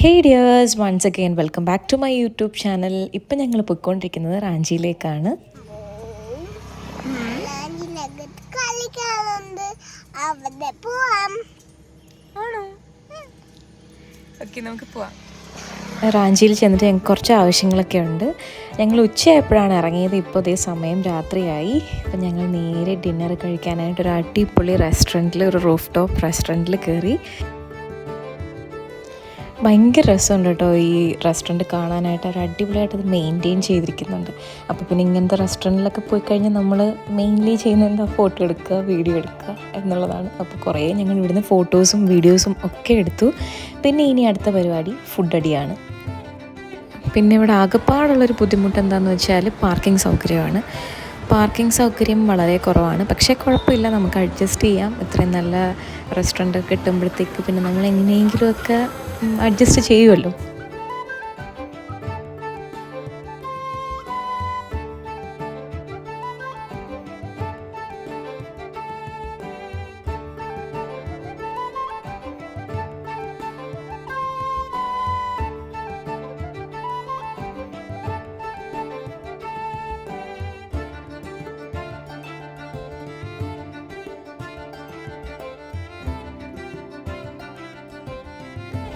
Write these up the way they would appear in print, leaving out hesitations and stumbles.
Hey dears, once again welcome back to my YouTube channel. ഇപ്പം ഞങ്ങൾ പോയിക്കൊണ്ടിരിക്കുന്നത് റാഞ്ചിയിലേക്കാണ്. നമുക്ക് പോവാം. റാഞ്ചിയിൽ ചെന്നിട്ട് ഞങ്ങൾക്ക് കുറച്ച് ആവശ്യങ്ങളൊക്കെ ഉണ്ട്. ഞങ്ങൾ ഉച്ചയായപ്പോഴാണ് ഇറങ്ങിയത്. ഇപ്പോൾ ഇതേ സമയം രാത്രിയായി. അപ്പം ഞങ്ങൾ നേരെ ഡിന്നർ കഴിക്കാനായിട്ട് ഒരു അടിപൊളി റെസ്റ്റോറൻറ്റിൽ, ഒരു റൂഫ് ടോപ്പ് റെസ്റ്റോറൻറ്റിൽ കയറി. ഭയങ്കര രസമുണ്ട് കേട്ടോ ഈ റെസ്റ്റോറൻറ്റ് കാണാനായിട്ട്. ഒരു അടിപൊളിയായിട്ട് അത് മെയിൻറ്റെയിൻ ചെയ്തിരിക്കുന്നുണ്ട്. അപ്പോൾ പിന്നെ ഇങ്ങനത്തെ റെസ്റ്റോറൻറ്റിലൊക്കെ പോയി കഴിഞ്ഞാൽ നമ്മൾ മെയിൻലി ചെയ്യുന്നത് എന്താ, ഫോട്ടോ എടുക്കുക, വീഡിയോ എടുക്കുക എന്നുള്ളതാണ്. അപ്പോൾ കുറേ ഞങ്ങൾ ഇവിടുന്ന് ഫോട്ടോസും വീഡിയോസും ഒക്കെ എടുത്തു. പിന്നെ ഇനി അടുത്ത പരിപാടി ഫുഡ് അടിയാണ്. പിന്നെ ഇവിടെ ആകെപ്പാടുള്ളൊരു ബുദ്ധിമുട്ട് എന്താണെന്ന് വെച്ചാൽ പാർക്കിംഗ് സൗകര്യമാണ്. പാർക്കിംഗ് സൗകര്യം വളരെ കുറവാണ്. പക്ഷേ കുഴപ്പമില്ല, നമുക്ക് അഡ്ജസ്റ്റ് ചെയ്യാം. ഇത്രയും നല്ല റെസ്റ്റോറൻറ്റ് കിട്ടുമ്പോഴത്തേക്ക് പിന്നെ നമ്മൾ എങ്ങനെയെങ്കിലുമൊക്കെ അഡ്ജസ്റ്റ് ചെയ്യുമല്ലോ.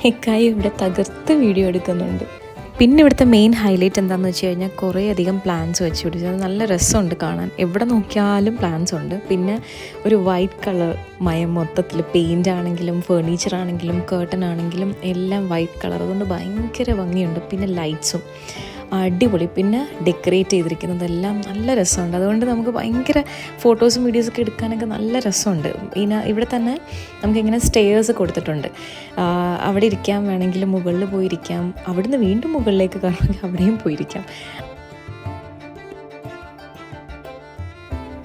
ഇക്കായി ഇവിടെ തകർത്ത് വീഡിയോ എടുക്കുന്നുണ്ട്. പിന്നെ ഇവിടുത്തെ മെയിൻ ഹൈലൈറ്റ് എന്താണെന്ന് വെച്ച് കഴിഞ്ഞാൽ കുറേ അധികം പ്ലാന്റ്സ് വെച്ച് പിടിച്ചത്. നല്ല രസമുണ്ട് കാണാൻ. എവിടെ നോക്കിയാലും പ്ലാന്റ്സ് ഉണ്ട്. പിന്നെ ഒരു വൈറ്റ് കളർ മയം മൊത്തത്തിൽ, പെയിൻ്റ് ആണെങ്കിലും ഫേർണിച്ചർ ആണെങ്കിലും കേർട്ടൻ ആണെങ്കിലും എല്ലാം വൈറ്റ് കളർ. അതുകൊണ്ട് ഭയങ്കര ഭംഗിയുണ്ട്. പിന്നെ ലൈറ്റ്സും അടിപൊളി. പിന്നെ ഡെക്കറേറ്റ് ചെയ്തിരിക്കുന്നതെല്ലാം നല്ല രസമുണ്ട്. അതുകൊണ്ട് നമുക്ക് ഭയങ്കര ഫോട്ടോസും വീഡിയോസൊക്കെ എടുക്കാനൊക്കെ നല്ല രസമുണ്ട്. പിന്നെ ഇവിടെ തന്നെ നമുക്കിങ്ങനെ സ്റ്റെയേഴ്സ് കൊടുത്തിട്ടുണ്ട്. അവിടെ ഇരിക്കാം, വേണമെങ്കിൽ മുകളിൽ പോയിരിക്കാം. അവിടുന്ന് വീണ്ടും മുകളിലേക്ക് കയറണമെങ്കിൽ അവിടെയും പോയിരിക്കാം.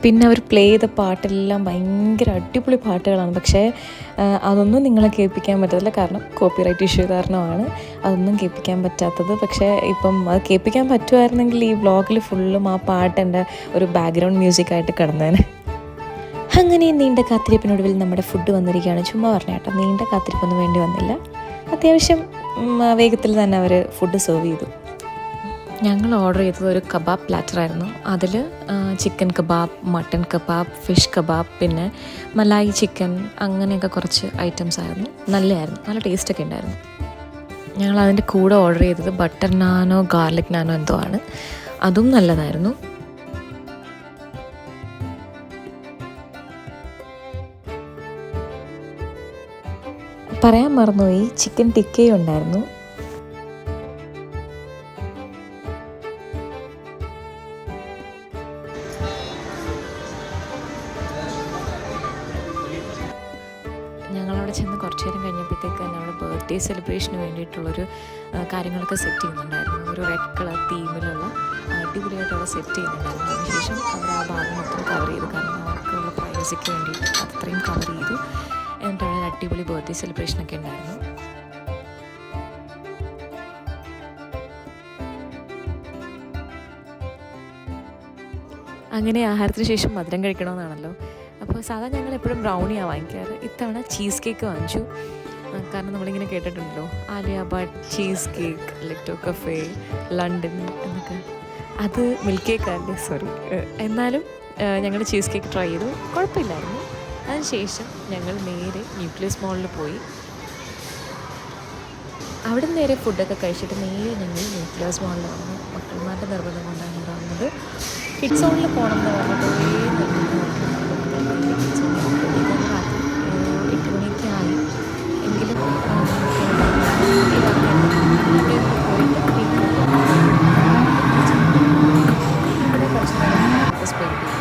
പിന്നെ അവർ പ്ലേ ചെയ്ത പാട്ടെല്ലാം ഭയങ്കര അടിപൊളി പാട്ടുകളാണ്. പക്ഷേ അതൊന്നും നിങ്ങളെ കേൾപ്പിക്കാൻ പറ്റത്തില്ല, കാരണം കോപ്പിറൈറ്റ് ഇഷ്യൂ കാരണമാണ് അതൊന്നും കേൾപ്പിക്കാൻ പറ്റാത്തത്. പക്ഷേ ഇപ്പം അത് കേൾപ്പിക്കാൻ പറ്റുമായിരുന്നെങ്കിൽ ഈ വ്ളോഗിൽ ഫുള്ളും ആ പാട്ടെൻ്റെ ഒരു ബാക്ക്ഗ്രൗണ്ട് മ്യൂസിക്കായിട്ട് കിടന്നേനെ. അങ്ങനെ നീണ്ട കാത്തിരിപ്പിനൊടുവിൽ നമ്മുടെ ഫുഡ് വന്നിരിക്കുകയാണ്. ചുമ്മാ പറഞ്ഞ കേട്ടോ, നീണ്ട കാത്തിരിപ്പൊന്നും വേണ്ടി വന്നില്ല. അത്യാവശ്യം വേഗത്തിൽ തന്നെ അവർ ഫുഡ് സെർവ് ചെയ്തു. ഞങ്ങൾ ഓർഡർ ചെയ്തത് ഒരു കബാബ് പ്ലാറ്ററായിരുന്നു. അതിൽ chicken kebab, mutton kebab, fish kebab, പിന്നെ മലായി ചിക്കൻ, അങ്ങനെയൊക്കെ കുറച്ച് ഐറ്റംസ് ആയിരുന്നു. നല്ലതായിരുന്നു, നല്ല ടേസ്റ്റൊക്കെ ഉണ്ടായിരുന്നു. ഞങ്ങൾ അതിൻ്റെ കൂടെ ഓർഡർ ചെയ്തത് ബട്ടർ നാനോ ഗാർലിക് നാനോ എന്തോ ആണ്. അതും നല്ലതായിരുന്നു. പറയാൻ മറന്നുപോയി, ചിക്കൻ ടിക്കയും ഉണ്ടായിരുന്നു. ഞങ്ങളവിടെ ചെന്ന് കുറച്ച് നേരം കഴിഞ്ഞപ്പോഴത്തേക്ക് തന്നെ അവിടെ ബർത്ത്ഡേ സെലിബ്രേഷന് വേണ്ടിയിട്ടുള്ളൊരു കാര്യങ്ങളൊക്കെ സെറ്റ് ചെയ്യുന്നുണ്ടായിരുന്നു. ഒരു റെഡ് കളർ തീമിലുള്ള അടിപൊളിയായിട്ട് അവിടെ സെറ്റ് ചെയ്യുന്നുണ്ടായിരുന്നു. അതിനുശേഷം അവർ ആ ഭാഗം മൊത്തം കവർ ചെയ്തു, കാരണം അവർക്കുള്ള പ്രൈവസിക്ക് വേണ്ടിയിട്ട് അത്രയും കവർ ചെയ്തു. എന്നിട്ട് അവിടെ അടിപൊളി ബർത്ത്ഡേ സെലിബ്രേഷനൊക്കെ ഉണ്ടായിരുന്നു. അങ്ങനെ ആഹാരത്തിന് ശേഷം മധുരം കഴിക്കണമെന്നാണല്ലോ. അപ്പോൾ സാധാരണ ഞങ്ങൾ എപ്പോഴും ബ്രൗണിയാണ് വാങ്ങിക്കാറ്. ഇത്തവണ ചീസ് കേക്ക് വാങ്ങിച്ചു. കാരണം നമ്മളിങ്ങനെ കേട്ടിട്ടുണ്ടല്ലോ, ആലിയ ഭട്ട് ചീസ് കേക്ക്, ലെക്ടോ കഫേ, ലണ്ടൻ എന്നൊക്കെ. അത് മിൽക്ക് കേക്കല്ലേ, സോറി. എന്നാലും ഞങ്ങൾ ചീസ് കേക്ക് ട്രൈ ചെയ്തു, കുഴപ്പമില്ലായിരുന്നു. അതിനുശേഷം ഞങ്ങൾ നേരെ ന്യൂക്ലിയസ് മോളിൽ പോയി. അവിടെ നിന്ന് നേരെ ഫുഡൊക്കെ കഴിച്ചിട്ട് നേരെ ഞങ്ങൾ ന്യൂക്ലിയസ് മോളിൽ വന്നു. മക്കൾമാരുടെ നിർബന്ധം കൊണ്ടാണ് ഇവിടെ വന്നത്. കിഡ്സ് സോണിൽ പോകണം എന്ന് പറഞ്ഞിട്ട് രാത്രി 8 മണിയൊക്കെ ആയി. എങ്കിലും ഇവിടെ കുറച്ച് നേരം സ്പെൻഡ് ചെയ്തു.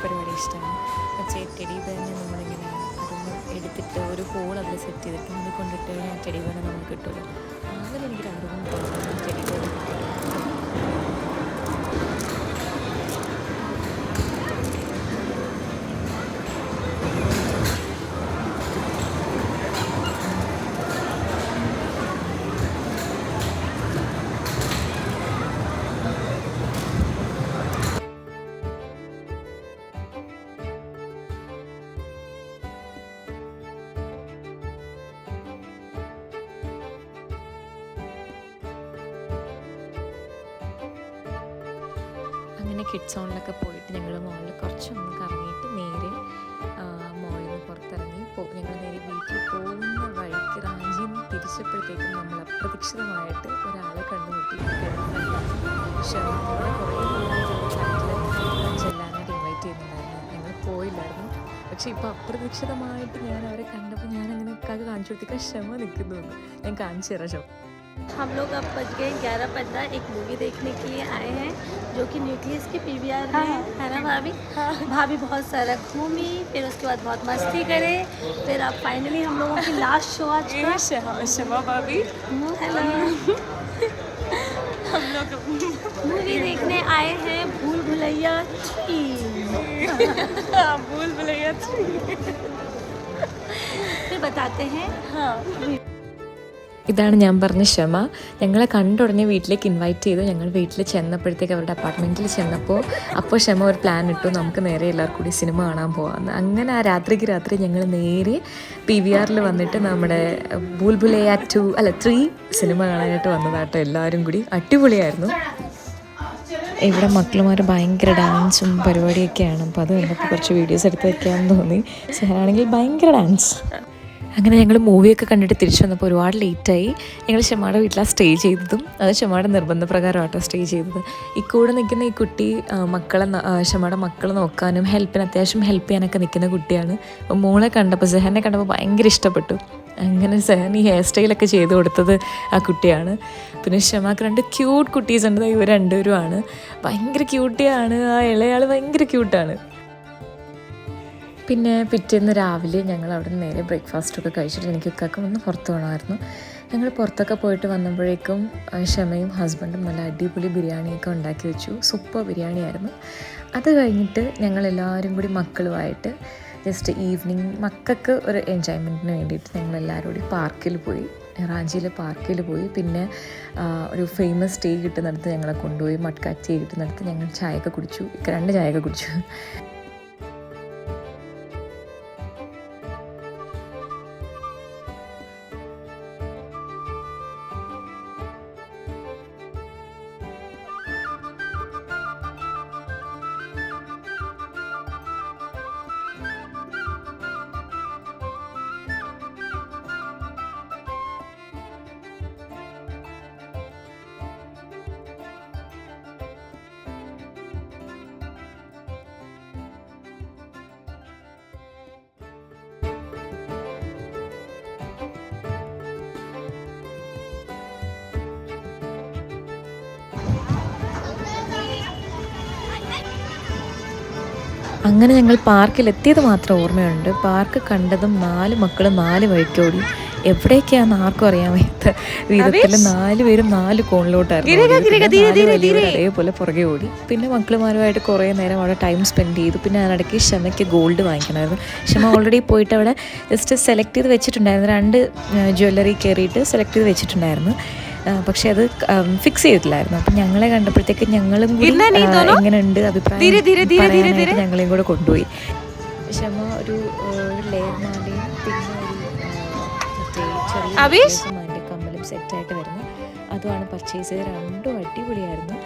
പരിപാടി ഇഷ്ടമാണ്. പക്ഷേ ടെഡി ബെയറിനെ നമ്മളിങ്ങനെ അതൊന്ന് എടുത്തിട്ട് ഒരു ഹോൾ അതിൽ സെറ്റ് ചെയ്തിട്ട് അത് കൊണ്ടിട്ട് കഴിഞ്ഞാൽ ടെഡി ബെയറിനെ നമുക്ക് കിട്ടുമല്ലോ. അങ്ങനെ എനിക്കൊരു ആഗ്രഹം തോന്നുന്നു ടെഡി ബെയർ കിട്ടും. അങ്ങനെ കിഡ്സ് സോണിലൊക്കെ പോയിട്ട് ഞങ്ങൾ മോളിൽ കുറച്ചൊന്ന് കറങ്ങിയിട്ട് നേരെ മോളിൽ നിന്ന് പുറത്തിറങ്ങി ഞങ്ങൾ നേരെ വീട്ടിൽ പോകുന്ന വഴിക്ക് റാഞ്ചിയിൽ നിന്ന് തിരിച്ചപ്പോഴത്തേക്കും നമ്മൾ അപ്രതീക്ഷിതമായിട്ട് ഒരാളെ കണ്ടുമുട്ടി. ഷെർമാനോടെ കുറേ ഫ്ലാറ്റിൽ ചെല്ലാനായിട്ട് ഇൻവൈറ്റ് ചെയ്യുന്നുണ്ടായിരുന്നു. ഞങ്ങൾ പോയില്ലായിരുന്നു. പക്ഷേ ഇപ്പോൾ അപ്രതീക്ഷിതമായിട്ട് ഞാൻ അവരെ കണ്ടപ്പോൾ ഞാനങ്ങനെ കാക്ക് കാണിച്ചു കൊടുത്തേക്കാൻ ക്ഷമ നിൽക്കുന്നു. ഞാൻ കാണിച്ചു തരാം ഷോ. हम लोग अब बज गए 11:15 एक मूवी देखने के लिए आए हैं जो कि न्यूक्लियस के पीवीआर में है ना भाभी। भाभी बहुत सारा घूमी, फिर उसके बाद बहुत मस्ती करे, फिर अब फाइनली हम लोगों की लास्ट शो आज का। शमा भाभी हेलो, हम लोग मूवी देखने आए हैं भूल भुलैया 3। भूल भुलैया 3 फिर बताते हैं। हाँ ഇതാണ് ഞാൻ പറഞ്ഞ ക്ഷമ. ഞങ്ങളെ കണ്ട ഉടനെ വീട്ടിലേക്ക് ഇൻവൈറ്റ് ചെയ്തു. ഞങ്ങൾ വീട്ടിൽ ചെന്നപ്പോഴത്തേക്ക് അവരുടെ അപ്പാർട്ട്മെൻറ്റിൽ ചെന്നപ്പോൾ ക്ഷമ ഒരു പ്ലാൻ ഇട്ടു, നമുക്ക് നേരെ എല്ലാവർക്കും കൂടി സിനിമ കാണാൻ പോകാമെന്ന്. അങ്ങനെ ആ രാത്രി ഞങ്ങൾ നേരെ PVRൽ വന്നിട്ട് നമ്മുടെ ഭൂൽ ഭുലൈയ 3 സിനിമ കാണാനായിട്ട് വന്നതാട്ടോ. എല്ലാവരും കൂടി അടിപൊളിയായിരുന്നു. ഇവിടെ മക്കളുമാർ ഭയങ്കര ഡാൻസും പരിപാടിയൊക്കെയാണ്. അപ്പോൾ അത് കണ്ടപ്പോൾ കുറച്ച് വീഡിയോസ് എടുത്ത് വയ്ക്കാമെന്ന് തോന്നി. ആണെങ്കിൽ ഭയങ്കര ഡാൻസ്. അങ്ങനെ ഞങ്ങൾ മൂവിയൊക്കെ കണ്ടിട്ട് തിരിച്ചു വന്നപ്പോൾ ഒരുപാട് ലേറ്റായി. ഞങ്ങൾ ക്ഷമയുടെ വീട്ടിലാണ് സ്റ്റേ ചെയ്തതും. അത് ക്ഷമയുടെ നിർബന്ധപ്രകാരമാട്ടോ സ്റ്റേ ചെയ്തത്. ഈ കൂടെ നിൽക്കുന്ന ഈ കുട്ടി ക്ഷമയുടെ മക്കളെ നോക്കാനും അത്യാവശ്യം ഹെൽപ്പ് ചെയ്യാനൊക്കെ നിൽക്കുന്ന കുട്ടിയാണ്. മോളെ കണ്ടപ്പോൾ സെഹനെ കണ്ടപ്പോൾ ഭയങ്കര ഇഷ്ടപ്പെട്ടു. അങ്ങനെ സെഹൻ ഈ ഹെയർ സ്റ്റൈലൊക്കെ ചെയ്ത് കൊടുത്തത് ആ കുട്ടിയാണ്. പിന്നെ ക്ഷമക്ക് 2 ക്യൂട്ട് കുട്ടീസ് ഉണ്ട്. ഇവർ രണ്ടുപേരുമാണ്. ഭയങ്കര ക്യൂട്ടിയാണ്. ആ ഇളയാൾ ഭയങ്കര ക്യൂട്ടാണ്. പിന്നെ പിറ്റേന്ന് രാവിലെ ഞങ്ങൾ അവിടെ നിന്ന് നേരെ ബ്രേക്ക്ഫാസ്റ്റൊക്കെ കഴിച്ചിട്ട് എനിക്കൊക്കെ ഒന്ന് പുറത്ത് പോകണമായിരുന്നു. ഞങ്ങൾ പുറത്തൊക്കെ പോയിട്ട് വന്നപ്പോഴേക്കും ക്ഷമയും ഹസ്ബൻഡും നല്ല അടിപൊളി ബിരിയാണിയൊക്കെ ഉണ്ടാക്കി വെച്ചു. സൂപ്പർ ബിരിയാണിയായിരുന്നു. അത് കഴിഞ്ഞിട്ട് ഞങ്ങളെല്ലാവരും കൂടി മക്കളുമായിട്ട് ജസ്റ്റ് ഈവനിങ് മക്കൾക്ക് ഒരു എൻജോയ്മെൻറ്റിന് വേണ്ടിയിട്ട് ഞങ്ങളെല്ലാവരും കൂടി പാർക്കിൽ പോയി. റാഞ്ചിയിലെ പാർക്കിൽ പോയി. പിന്നെ ഒരു ഫേമസ് ടീ കിട്ടുന്നിടത്ത് ഞങ്ങളെ കൊണ്ടുപോയി. മട്ക ടീ കിട്ടുന്നിടത്ത് ഞങ്ങൾ ചായയൊക്കെ കുടിച്ചു. 2 ചായയൊക്കെ കുടിച്ചു. അങ്ങനെ ഞങ്ങൾ പാർക്കിലെത്തിയത് മാത്രം ഓർമ്മയുണ്ട്. പാർക്ക് കണ്ടതും 4 മക്കളും 4 വഴിക്കോടി. എവിടേക്കാന്ന് ആർക്കും അറിയാൻ വയ്യാത്ത വിധത്തിൽ 4 പേരും 4 കോണിലോട്ടായിരുന്നു. അതേപോലെ പുറകെ ഓടി. പിന്നെ മക്കളുമാരുമായിട്ട് കുറേ നേരം അവിടെ ടൈം സ്പെൻഡ് ചെയ്തു. പിന്നെ അതിനിടയ്ക്ക് ക്ഷമയ്ക്ക് ഗോൾഡ് വാങ്ങിക്കണമായിരുന്നു. ക്ഷമ ഓൾറെഡി പോയിട്ട് അവിടെ ജസ്റ്റ് സെലക്ട് ചെയ്ത് വെച്ചിട്ടുണ്ടായിരുന്നു. 2 ജ്വല്ലറി കയറിയിട്ട് സെലക്ട് ചെയ്ത് വെച്ചിട്ടുണ്ടായിരുന്നു. പക്ഷെ അത് ഫിക്സ് ചെയ്തിട്ടില്ലായിരുന്നു. അപ്പം ഞങ്ങളെ കണ്ടപ്പോഴത്തേക്ക് ഞങ്ങളും കൂടി എങ്ങനെയുണ്ട് അഭിപ്രായം പറയാനായിട്ട് ഞങ്ങളെയും കൂടെ കൊണ്ടുപോയി. ക്ഷമ ഒരു ലെയർ മാലയും പിന്നെ ഒരു ചെറിയ കമ്മലും സെറ്റായിട്ട് വരുന്നു. അതുമാണ് പർച്ചേസ് ചെയ്ത്. 2 അടിപൊളിയായിരുന്നു.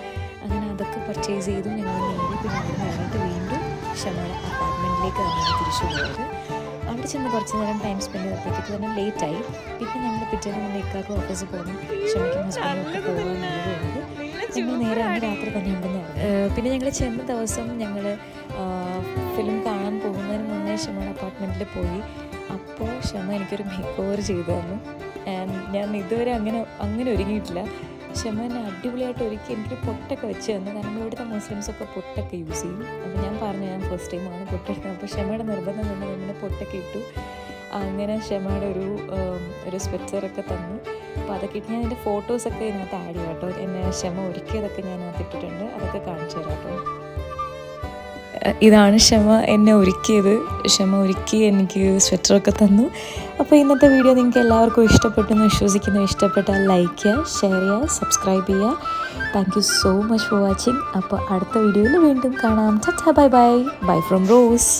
അങ്ങനെ അതൊക്കെ പർച്ചേസ് ചെയ്തു. ഞങ്ങൾ നേരെ പിന്നെ അവിടെ ഇറങ്ങിയിട്ട് വീണ്ടും ക്ഷമയുടെ അപ്പാർട്ട്മെൻറ്റിലേക്കാണ് തിരിച്ചു പോയത്. അവിടെ ചെന്ന് കുറച്ച് നേരം ടൈം സ്പെൻഡ് ചെയ്തപ്പോഴത്തേക്ക് തന്നെ ലേറ്റായി. പിന്നെ ഞങ്ങൾ പിറ്റേന്ന് മേക്കാർക്ക് ഓഫീസിൽ പോകുന്നു. ക്ഷമയ്ക്കും ഹസ്ബൻഡും ഒക്കെ പോകാനുള്ളത് ഞങ്ങൾ നേരെ അന്ന് രാത്രി തന്നെ അവിടെ നിന്ന് ഇറങ്ങി. പിന്നെ ഞങ്ങൾ ചെന്ന ദിവസം ഞങ്ങൾ ഫിലിം കാണാൻ പോകുന്നതിന് മുന്നേ ക്ഷമയുടെ അപ്പാർട്ട്മെൻറ്റിൽ പോയി. അപ്പോൾ ക്ഷമ എനിക്കൊരു മേക്ക് ഓവർ ചെയ്തു തന്നു. ഞാൻ ഇതുവരെ അങ്ങനെ ഒരുങ്ങിയിട്ടില്ല. ക്ഷമ എന്നെ അടിപൊളിയായിട്ട് ഒരുക്കി എനിക്കൊരു പൊട്ടൊക്കെ വെച്ച് തന്നു. കാരണം ഇവിടുത്തെ മുസ്ലിംസൊക്കെ പൊട്ടൊക്കെ യൂസ് ചെയ്യും. അപ്പോൾ ഞാൻ പറഞ്ഞു ഞാൻ ഫസ്റ്റ് ടൈമാണ് പൊട്ടെടുത്തത്. അപ്പോൾ ക്ഷമയുടെ നിർബന്ധം കൊണ്ട് നമ്മൾ പൊട്ടൊക്കെ ഇട്ടു. അങ്ങനെ ക്ഷമയുടെ ഒരു സ്വെറ്ററൊക്കെ തന്നു. അപ്പോൾ അതൊക്കെ ഇട്ട് ഞാൻ എൻ്റെ ഫോട്ടോസൊക്കെ ഇതിനകത്ത് ആഡ് ചെയ്യാം കേട്ടോ. എന്നെ ക്ഷമ ഒരുക്കിയതൊക്കെ ഞാൻ അതിനകത്ത് ഇട്ടിട്ടുണ്ട്. അതൊക്കെ കാണിച്ചു തരാം കേട്ടോ. ഇതാണ് ക്ഷമ എന്നെ ഒരുക്കിയത്. ക്ഷമ ഒരുക്കി എനിക്ക് സ്വെറ്ററൊക്കെ തന്നു. അപ്പോൾ ഇന്നത്തെ വീഡിയോ നിങ്ങൾക്ക് എല്ലാവർക്കും ഇഷ്ടപ്പെട്ടെന്ന് വിശ്വസിക്കുന്നു. ഇഷ്ടപ്പെട്ടാൽ ലൈക്ക് ചെയ്യുക, ഷെയർ ചെയ്യുക, സബ്സ്ക്രൈബ് ചെയ്യുക. Thank you so much for watching. അപ്പോൾ അടുത്ത വീഡിയോയിൽ വീണ്ടും കാണാം. Tata, bye bye. Bye from rose.